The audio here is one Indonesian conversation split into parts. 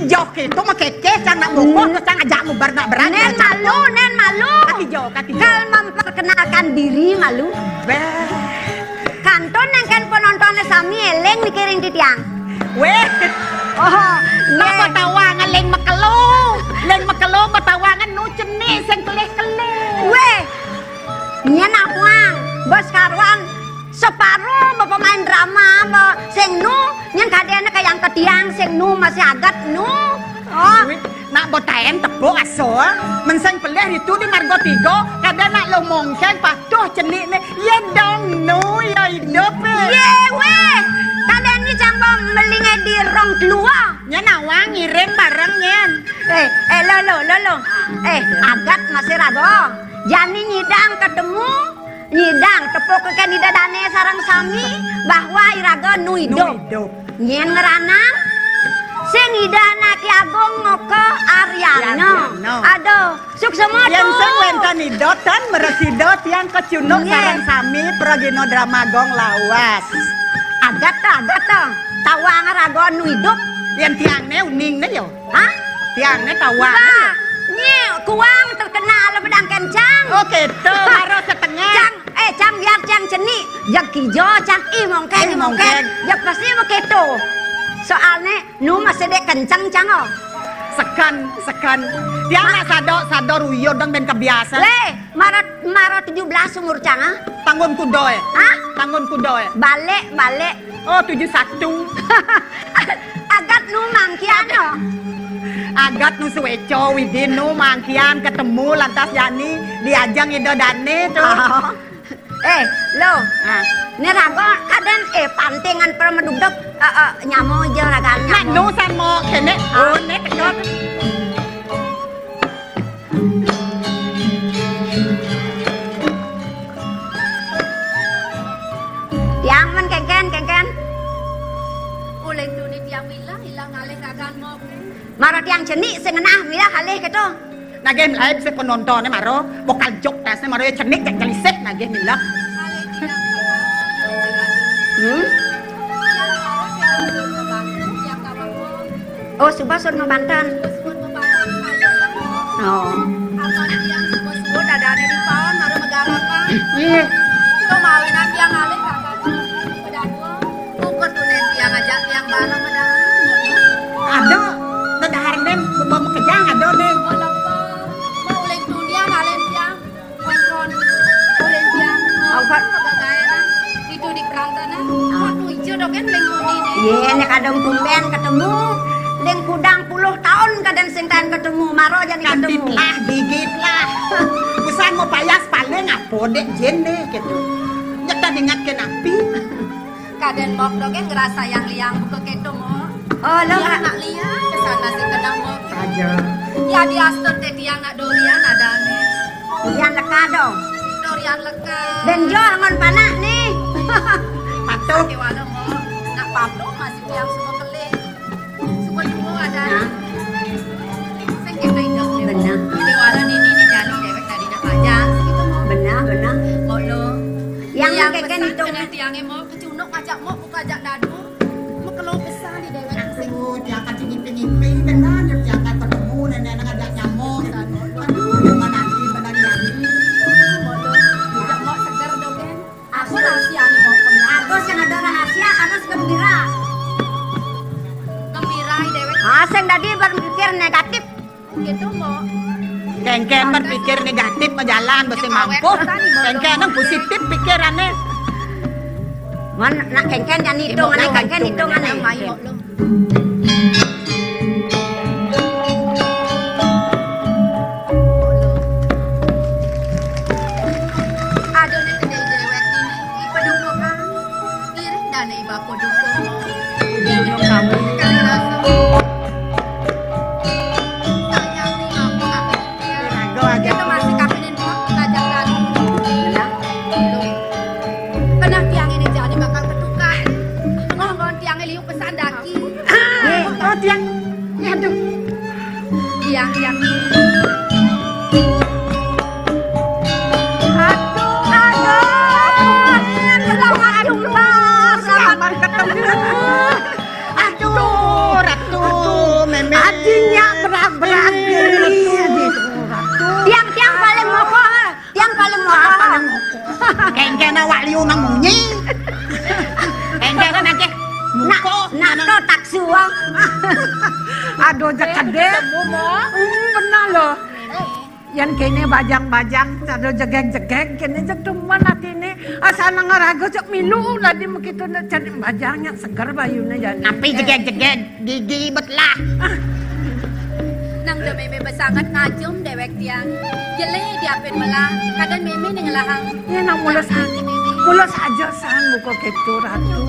jauh itu mah keke cang nak bungkus terus cang ajak mubar nak berat. Nen malu. Kaki jauh. Kal memperkenalkan diri malu. Kanton yang kan penontonnya sami eleng mikirin titiang. Weh. Oh, Napa tawangan leng makelo batawangan nu cenik sing kelih-kelih. Weh. Nya nawang, bos karwan separuh pemain drama sing nu yang kadene kayang ketiang sing nu masih agat nu. Oh, nak botaen tepuk aso. Menseng pelih itu di margo tigo kadang nak lo mongken patuh cenik ne. Ya dong nu ya hidup. ye weh. Kadang ni cang melingai di rong keluar. Nya nawang ngirim bareng nyen. Lo. Agat masih rago. Jani nyidang ketemu nyidang tepuk ke dane sarang sami bahwa iraga nu hidup. Nyen ngeranang sing idana Ki Agung ngoko Aryano. Aduh, suksema Yang sing wentan idotan meresidot yang kecunuk sarang sami progino drama gong lawas. Agat tawang raga nu hidup. Yang tiangnya uning ne yo. Hah? Tiangnya tawang. Nye kuang terkenal pedang kencang. Oke, tuh baru setengah. Cang biar cang ceni. Jak kijo cang mongken. Jak pasti begitu. Soalnya nu masih dek kencang cang oh. Sekan. Dia nak sadar ruyo dong ben kebiasa. Le, Maret 17 umur cang ah. Tanggun kudoy. Hah? Tanggun kudoy. Balik. Oh, 71. Agat nu mangkian oh. Agat nu suweco widin nu mangkian ketemu lantas Yani diajang ido dane tuh. Lo. Ini raga kadang pantingan permeduduk nyamo aja raga nyamo. Nak nu samo kene. Oh, ne tekot. Tiang men kengken. Uleng tu ni tiang hilang alih kagan mau. Maro tiang cenik sing ngenah milah halih keto. Nah game live se penontonnya maro vokal jok tasnya maro cenik jak jalisek nah game milah. Oh, Subasun Banten. Oh. Apa tiang sebut ada di depan baru negara kan. Iya. Itu mawinan tiang alih kagan. Pedagua. Bukan tu tiang ajak tiang bareng medang. Ada. Tadahar nem bawa kejang ada nem. Mau uleng tu dia alih tiang. Kon uleng tiang. Apa? Itu di perantana. Waktu hijau dong kan uleng tu ni. Iya, nek kadang tumben ketemu. Leng kudang 10 tahun kadang singkan ketemu maro jadi ketemu. Digit lah. Usaha mau payas paling apa dek jene gitu. Nyata ingatkan api. Kadang mau dong kan ngerasa yang liang buka keto mau. Oh, lo nak liang kesana sih kenang mau. Aja. Ya di aston teh tiang nak dorian ada nih. Durian leka dong. Dorian leka. Dan jo ngon panak nih. Patuh. Kewala mau nak pablo masih tiang semua kelih. Semua dulu ada. Saya kita hidup nih. Benar. Kewala ini jali dewek tadi nak pajak. Gitu mau. Benar. Mau lo. Yang Tiang keken pesan itu kena tiangnya mau kecunuk ajak mau buka ajak dadu. Mau keluh besar di dewek. Aduh, dia akan ngiping-ngiping benar dia akan ketemu nenek ngajak nyamuk. Aduh, gimana nanti benar Yani. Mau lo. Tidak mau segar dong kan. Aku rahasia nih mau pengen. Aku yang ada rahasia, aku gembira. Gembira dewek. Sing tadi berpikir negatif. Gitu mau. Kengken berpikir negatif jalan besi mampu. Kengken yang positif pikirannya. Man nak kengken jangan hitung, nak kengken hitung aneh. Ada nih kedai dewek ini. Ipadukan. Kiri dan iba kodukun. Kamu. Kita masih kapinin mau ngajak kan. Kena tiang ini jadi bakal ketukan. Ngomong tiang liuk pesan daki. Oh, tiang. Aduh. Tiang. Selamat jumpa, selamat ketemu. Aduh, Ratu. Kengken awak liu nang munyi. Kengken kan akeh. Nak to taksu wong. Aduh jakade. Benar loh. Yang kene bajang-bajang, cado jegeng-jegeng, kene jak teman atine. Asal ngarago cak milu lah di begitu nak cari bajang yang segar bayunya jadi. Tapi jegeng-jegeng gigi betlah. Nang do meme besangat ngajum dewek tiang. Jele diapin melah, kadang meme ning lahang. Ya nak mulas aja san buka ketu ratu.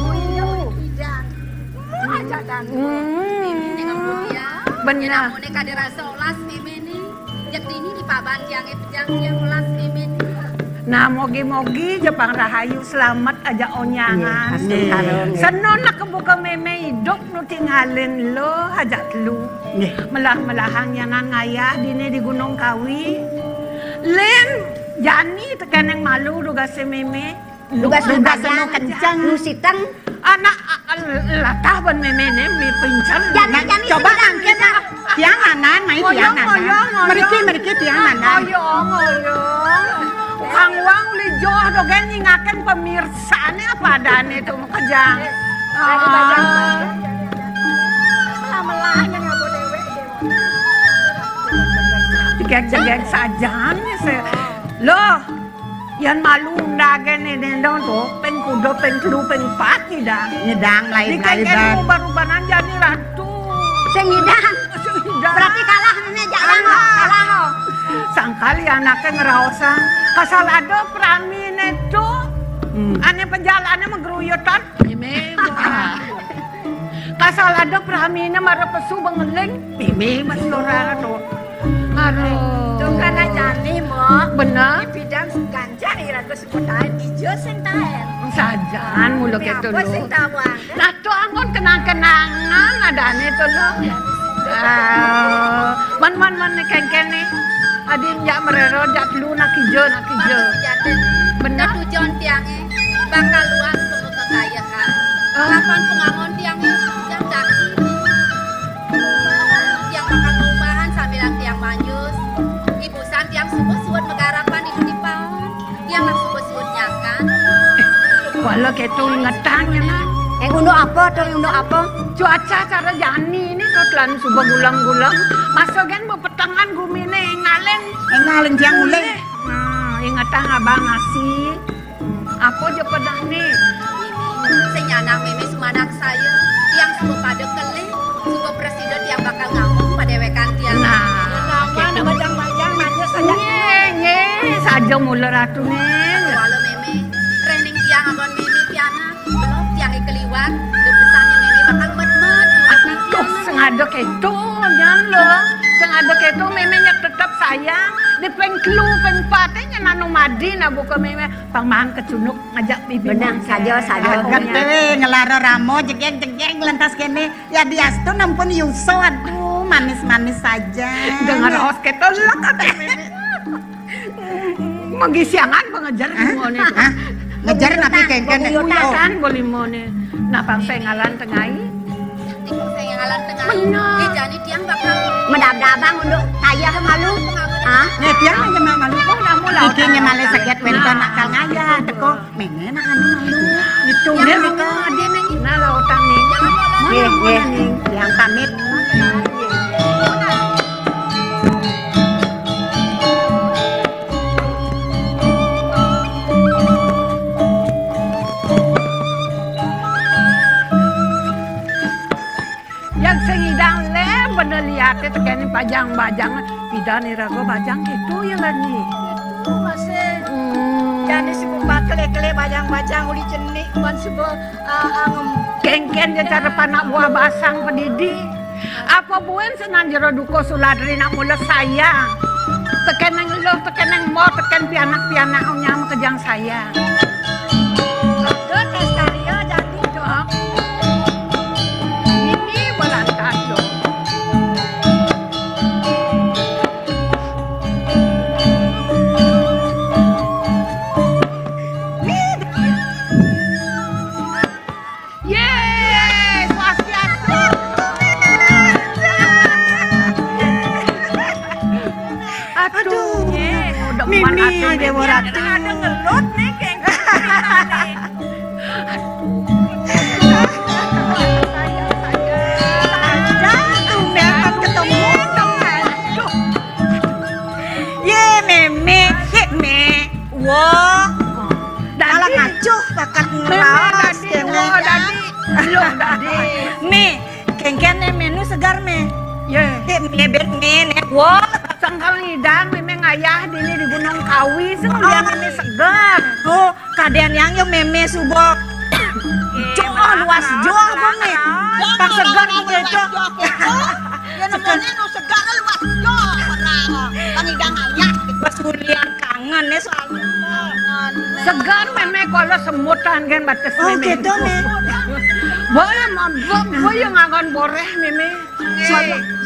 Benar. Mene kada rasa olas meme ni. Jak dini di paban tiang yang olas meme ni. Nah mogi-mogi Jepang Rahayu selamat aja onyangan. Senon nak kebuka meme hidup nu tinggalin lo hajat lu. Melah-melahang nyangan ngayah dini di Gunung Kawi. Len Jani tekan yang malu duga se meme. Duga Seno kencang. Nu siteng. Anak latah ban meme ne mi pincang. Jani Coba angkat tiang anan, mai tiang anan. Meriki tiang anan. Ngoyong. Kang Wang lijoh dogen nyingaken pemirsane apa adane itu kejang. Melahnya ngabo dewe. Jegek sajan loh. Yan malu ndagen ini dong tuh peng kudo peng telu peng pati dah. Nyedang lain Dikengken ubah-ubahan jadi ratu. Sing ngidang. Berarti kalah ini jalan kalah. Sangkali anaknya ngeraosan kasal ada pramine itu ane penjalannya menggeruyutan kasal ada pramine marah pesu bengeling mimi mas lora tuh aduh Tuh kan jani mo. bener Di bidang ganjar ira ku sebutan ijo sing taen. sajan mulu gitu Apa sing lo tawang? nah tuh anggon kenang-kenangan adane tuh lo man kengken nih adin jak merero jak lu nak hijau benar Tujuan tiangnya bakal luas untuk kekayaan. Lapan pengangon tiangnya yang daki. Yang bakal perubahan sambil tiang manjus. Ibu san tiang subuh-subuh megarapan di tipan. Yang nak subuh-subuh nyakan. walau gitu ngetangnya nah Undo apa tuh undo apa? cuaca cara jani ini kau telan subah gulang-gulang masogen bepetangan gumine ngalen Engalin tiang mulai. nah ingatan abang ngasih apa aja pedah nih Senyanang meme sumanak saya. Tiang subuh pada kelih. Subuh presiden yang bakal ngomong pada wekan tiang. nah Mana bajang-bajang manjus saja. nye saja mula ratu nih Walau meme training tiang abon meme piana belum tiang keliwat. Debesannya meme bakal met-met. tuh sengadok itu jangan lo sengadok itu memenya tetap sayang di pengklu pengpatenya nanu madi na buka meme pangmahan kecunuk ngajak bibi Benang saja. Agat dewe ngelaro ramo jegeng lantas kene ya diastu nampun yuso aduh manis-manis saja. dengar host ketolak kata meme magisiangan pengejar semuanya Hah? Ngejar napi kengken. kan boleh mone napang sengalan tengai Tikung saya ngalan tengah. Benar. Jadi tiang bakal Medab-dabang undo kaya malu. Hah? Nya tiang aja mah malu. oh namu lah Iki nya male sakit wenten nakal ngaya teko mene nak anu malu. Itu Yang nih mau ade neng nah lautan nih jangan mau Nggih. yang pamit. yang sengidang le bener lihatnya tekenin pajang-bajang pidan irago bajang gitu ya lah nih Masih jadi sebuah kele-kele bajang-bajang uli jenik ban sebuah kengken dia cara panak buah basang pendidi apa buen senan jero duko suladri nak mula sayang tekeneng lo tekeneng mo teken pianak-pianak nyam kejang sayang Tuh Testario jadi dok ini belantas dok Yeay, swastiastu. Aduh, udah Mimi, mana tuh Dewa Ratu. ada ngelut nih kengken. kecoh bakat ngeras kene Dadi. Lo dadi. me kengkene menu segar me Ye. bebet me ne wo Sangkal ngidang memang ayah dini di Gunung Kawi senglian ini segar. oh kadean yang yo meme subok Joh luas joh bome pak segar begitu Ya namanya no segar luas yo orang. Pangidang ayah. Pasulian kangen nih soalnya Segar memang kalau semutan kan batas oh memang. gitu me Boleh mabok, boleh ngagon boreh memang.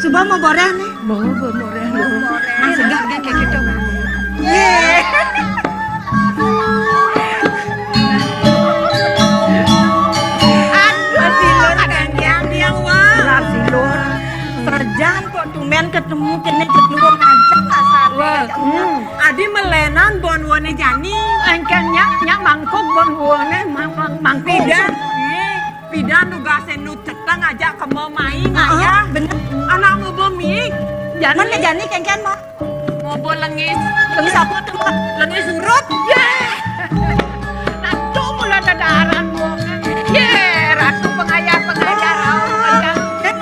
subah mau boreh nih Boreh. Nah segar kan kayak gitu. ye Silur kan yang wah. Silur. Kerjaan kok tumen ketemu kene kedua ngajak asal Adi melenan bon wane jani. Engken nyak mangkuk bon wone mangkuk. Pidan nugasen nu cetang aja ke mau main ayah. bener Anak mau bomik. mana jani kengken mah Mau bo lengis. lengis apa tuh mah Lengis urut. Nanti mula dadaran wongan. Ratu pengayah.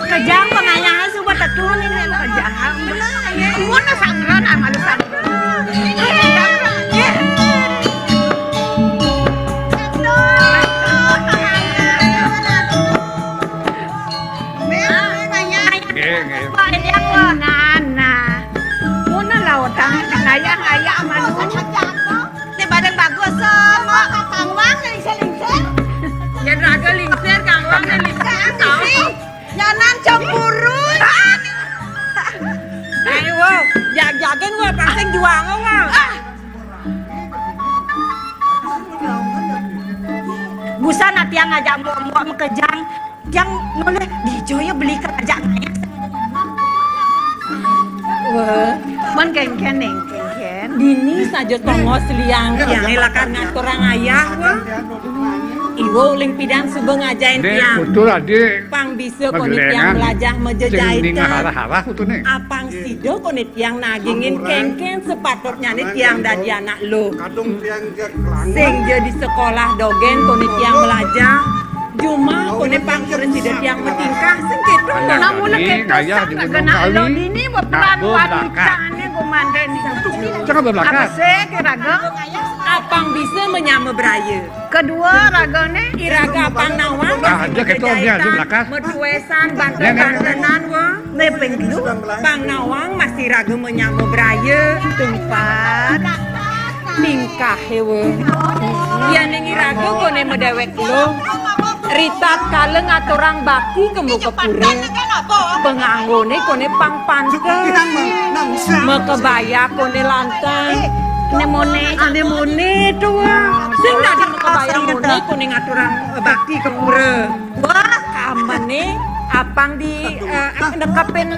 kejang pengayahan sudah tetun ini Kejahang. Mana sangran amalu sangran. Nana. Muna lautan ngayah amalu. ini badan bagus semua kang wang lingser Ya raga lingser kang wang dan lingser tau. nyanan cemburu Ayo, jag-jagen wah pasang juang wah. busan nanti yang ngajak mau kejang yang boleh dijoyo beli kerajaan Mon kengken. Dini saja tongos liang yang ilakan ngaturang ayah wah. Iwo uling pidan subeng ngajain Dek, tiang. betul adik. Pang bisa konit Magelengan. yang belajar menjejaikan. Cengingan harah-harah itu nih. Apang sido konit yang nagingin kengken sepatutnya nih tiang dari anak lo. Sing jadi sekolah dogen konit yang belajar. Cuma konit pang presiden yang bertingkah sing gitu. Anak Namun ini keto ngayah di sang Gunung kena lo Kawi. dini beperan Nak wanita ini komandan. Jangan Apa berbelakang. sih kiraga? Apang bisa menyama beraya. Kedua ragane Iraga apang nawang. Ah, dia ketolnya di belakang. Meduesan Nek. banten-bantenan wah. nepeng dulu Pang nawang masih raga menyama beraya. Tempat tingkah hewe. Ya nengi raga kone medewek lo. Ritat kaleng aturang bakti kemu kepure. Penganggone kone pang panteng. Mekebaya kone lantang. Anemone tuh. Sing tadi mekebaya mone kone ngaturang bakti kepure. Wah, kamane apang di nekapin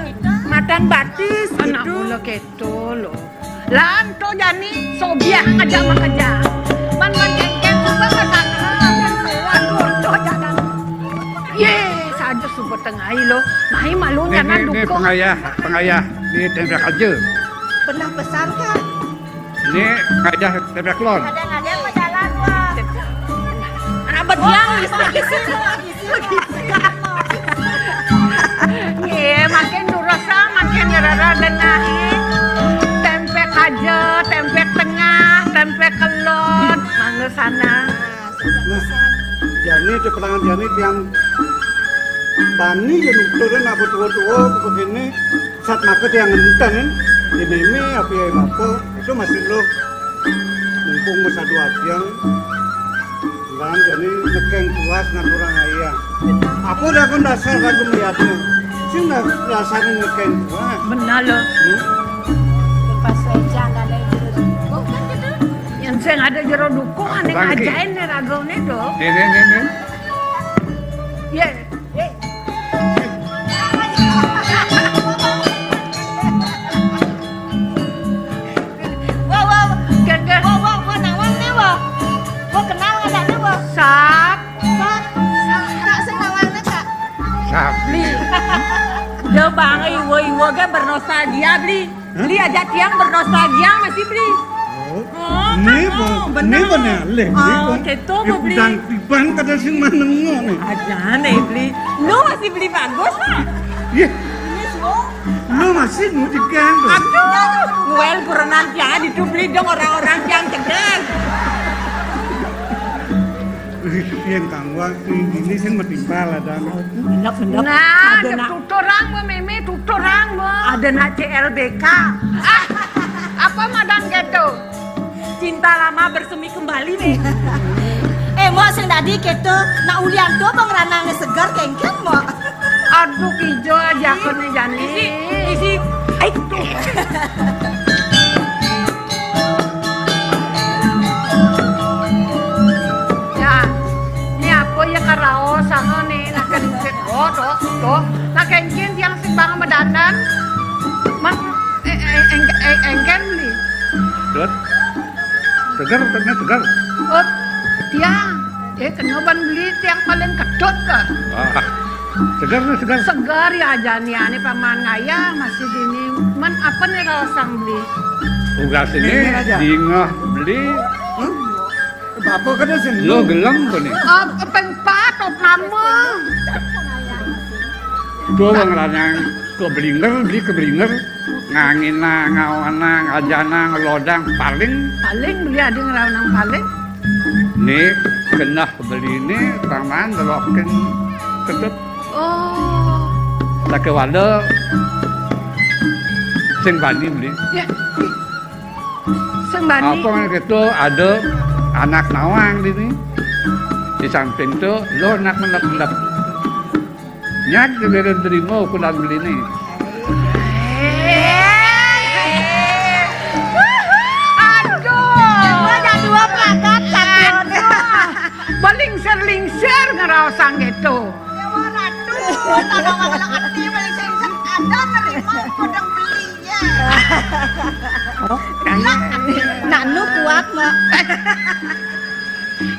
matan batis anak gitu. mula keto lo. Lan to jani sobiah ngajak makaja. Man kengken suka ketan. To jalan. Saja subuh tengah lo. Mai malunya Ini nanduko. pengayah di tembak aja. pernah pesan kan Ini ngajah tembak lon. ada mau jalan wah Anak bediang Makin durasa makin rara denahin. Tempe aja, tempe tengah, tempe kelon. Mangga sana. Jani di perangan Jani yang tani yang turun apa tua-tua begini saat makan yang ngenten ini apa ya apa itu masih lo mumpung masa dua jam dan jadi nekeng puas naturang ayah aku udah kan dasar kan melihatnya sih nggak dasarnya nekeng puas Benar lo. Yang saya ada jero duko aneh Bangki. ngajain nih ragone do. Ini. Ye. Gengge. nawang nih wah gua kenal ada nih wah Sak. tak sih nawangnya kak Sapi. De bang iwo kan bernostalgia beli. Beli aja tiang bernostalgia masih beli. Ini benar leh. Keto mau beli. Dan piban kada sing manengo nih. Aja nih beli. Lo masih beli bagus lah. Iya. Lo masih mau digang tuh. Aduh, well kurenan jangan dibeli dong orang-orang yang cegah. Yang kangwang ini sing metimbal ada. Benak-benak. Nah, Ada nak. tuturang mo, Mimi, tuturang mo. Ada nak CLBK. Apa madang gitu? Cinta lama bersemi kembali nih. Mo sing tadi keto nak ulian tuh pengeranang segar kengkeng mo. Aduh, ijo aja ko nih Jani. Isi. Ay, Ya, ini apa ya karao sana nih nak kencing. Tuh, nak kencing yang si bang medandan. Man, engken li. Dut. Segar, ternyata segar. Oh, tiang. Kena ban beli tiang paling kedot ke. Wah, segar nih, segar. Segar ya Jani, ini paman ngaya masih dini. Man apa nih kalau sang beli? Ugas ini dingah beli. Apa kada sing Lo gelang tuh nih. Oh, pengpat op nama. Tuh bang lanang beli keblinger. Ngangina, ngawana, ngajana, ngelodang paling. Paling beli ada ngerawang paling. Nih kena beli ini taman delokin ketep. Oh, Tak ke wala. Sing bani beli. ya. Sembani. Apa kan gitu ada anak nawang di sini. Di samping tuh lo nak menep-menep. Nyak juga terima ukuran beli ini. Aduh. Ada dua plakat satu. Balingser-lingser ngerawang gitu. Ada malang arti paling sing ada nerima kodang belinya. Nanu kuat mo.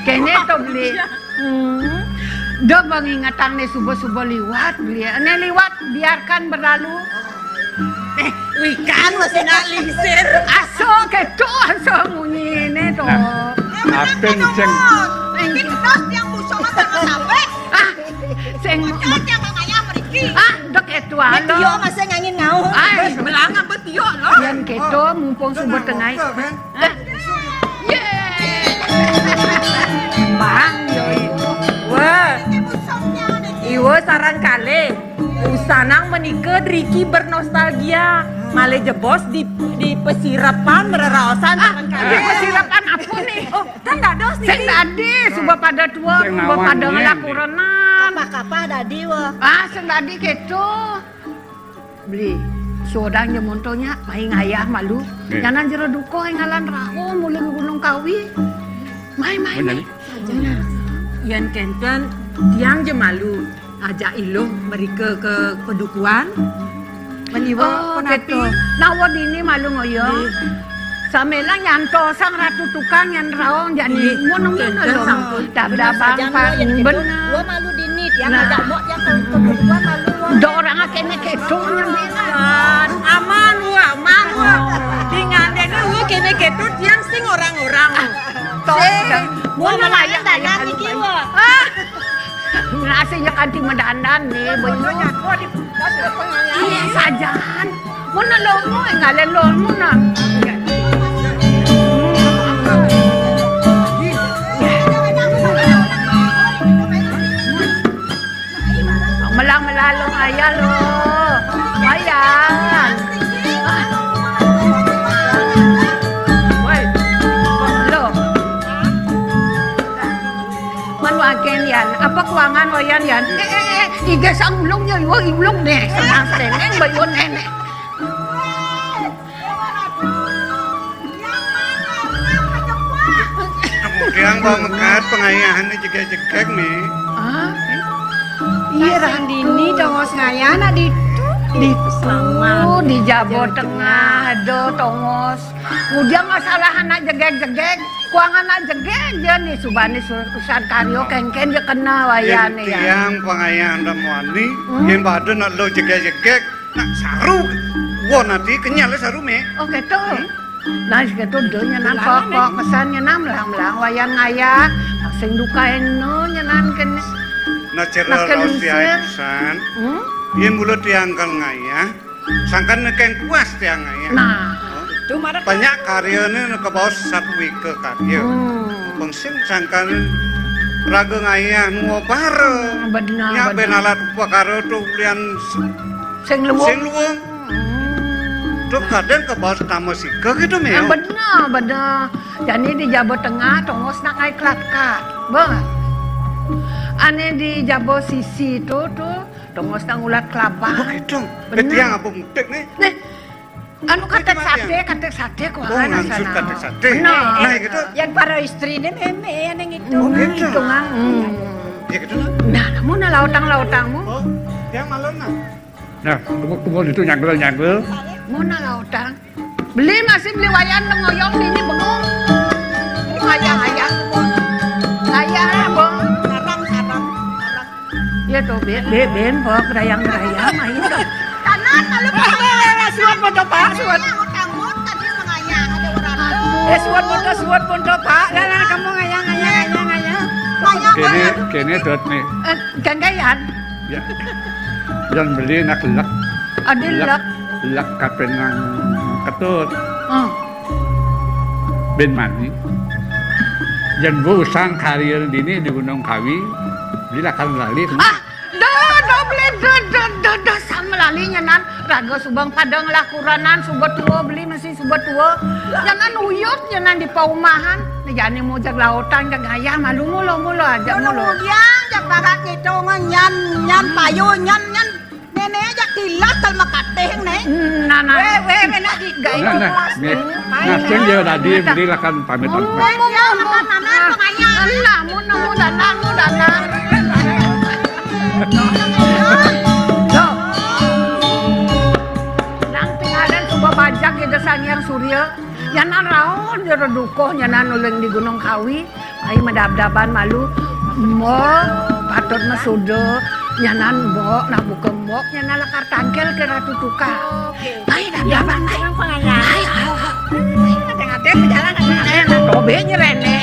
Kayaknya itu beli. Dia mengingatkan nih subuh-subuh liwat beli. Ini liwat biarkan berlalu. wikan masih nak lisir. Aso gitu, aso munyi ini tuh. Apen ceng. Ini dos yang busong sama sampai. Ah, sing Yang ngaya pergi. dok itu alo. Tio masih ngangin ngau. Ay, Belangan betio loh. yan gitu mumpung subuh tengah. Bang, yoi. Wah, Ini busongnya nih. iwo saran kali. Usanang menikah Riki bernostalgia. Male jebos di pesirapan bereraosan saran Di kali. pesirapan apa nih? Oh, kan dah dos nih. Sing tadi, subuh pada tua, Sing subuh nawang pada nih. ngelakurenan. Kapah-kapah dadi wah. Sing tadi gitu. Beli. Sodang nyemontonya, main ayah malu. Nih. Jangan jero duko yang ngalan raho, mulai ke Gunung Kawi. Main. Bener. Yan kenten yang jemalu ajak iluh mereka ke pedukuan. Meniwa Oh, penapi. gitu. Nawa dini malu ngoyo. Samela nyanto sang ratu tukang yang raong jadi mono-mono Kenten loh. sampun. Dabang bener. Gua malu dinit yang Nah. ngajak mok yang kedua malu wah. Do orang kene keto yang bilang. Aman aman dengan dene kene ketut yang sing orang-orang. Mau nelayan dandan iki wah. Nasinya kanti medandan nih, boyo. Iya sajan. Mau nolongmu, ngalen lomu na. Melang-melalong ayah lo. Ayan. Woi, lo. Manuaken yan. Apa kuangan mo yan yan? Igas ang ulong niya. Iwag ulong ne. Sanang seneng ba yun nene? Yang bang mekat pengayahan ini jegek-jegek nih. Iya lah. Dini dongos ngayana di Di Jawa Tengah, do tongos. Kemudian masalah anak jegek-jegek, kuangan anak jegek aja nih subani usaha karyo kengken dia kena wayane ya. Yang pengayahan damuani, yang badan nak lo jegek-jegek, nak saru. Wah nanti kenyal saru me. Oh gitu. Nah, gitu deh nyanan pokok kesan nyanan melang-melang wayang ngaya, sing duka eno nyanan kene. Nah cerah rausia pisan. Yen mulut tiangkal ngaya, sangkan nekeng puas tiang ngaya. Nah, Itu marah banyak karyanya ke bawah satu ke karya. Pengsin sangkan raga ngaya nuo bareng. benar. Nya benalat pakaro tuh lian Sing luwung. sing luwung. Tuh kadang ke bawah tamu sika gitu meo. Benar. Jadi di Jawa Tengah tongos nak ai klat-kat. Bang. Ane di Jawa sisi tuh tongos nang ulat Oh kelapa. gitu. Bener. Tiang apa mudik nih? Nih. Anu katek sate kok Oh langsung katek sate. Benar. Nah gitu. yang para istrinya meme yang itu. Oh gitu. Itu ngang. Ya gitu lah. Nah, namun lautang-lautangmu. Oh, tiang malam nah. Nah, tunggu itu nyagel. Mana lautang? Beli masih beli wayan ngoyong ini bengong. Ayah. Ayah, bang. Sarang. Ya tuh, ben, bok, gerayang-gerayang, ayo dong. Kanan lalu Suat bodoh Pak, suat. utang-utang tadi mengayang ada orang. Suat bodoh Pak. Lah kamu ngayang. Kene dot nih. Gandayan, Ya. Jangan beli nak lek ada lek. lek kapenang ketut ben mani. Jangan gue usang karir dini di Gunung Kawi. Beli akan lali. Do sama lalinya nan raga subang padang lah kuranan subat tua beli masih subat tua jangan uyut jangan di paumahan jangan mau jag lautan jag ayah malu mulu aja mulu Kemudian jak barat itu nyan payu nyan nenek jak tilas tal makateh nih. nah nak gak itu Nah, sen dia tadi beli akan pamit on. Dia makan pengayang. Namun danan nang tinggalan coba bajak ya desang yang surya yanan raon jero dukoh nyanan uleng di Gunung Kawi ai madab-daban malu mo patut masudo nyanan mbok nah buka mbok nyanan lakar tangkel ke Ratu Tuka ai dab-daban ai pengayang ai ngate berjalan tobe nyerene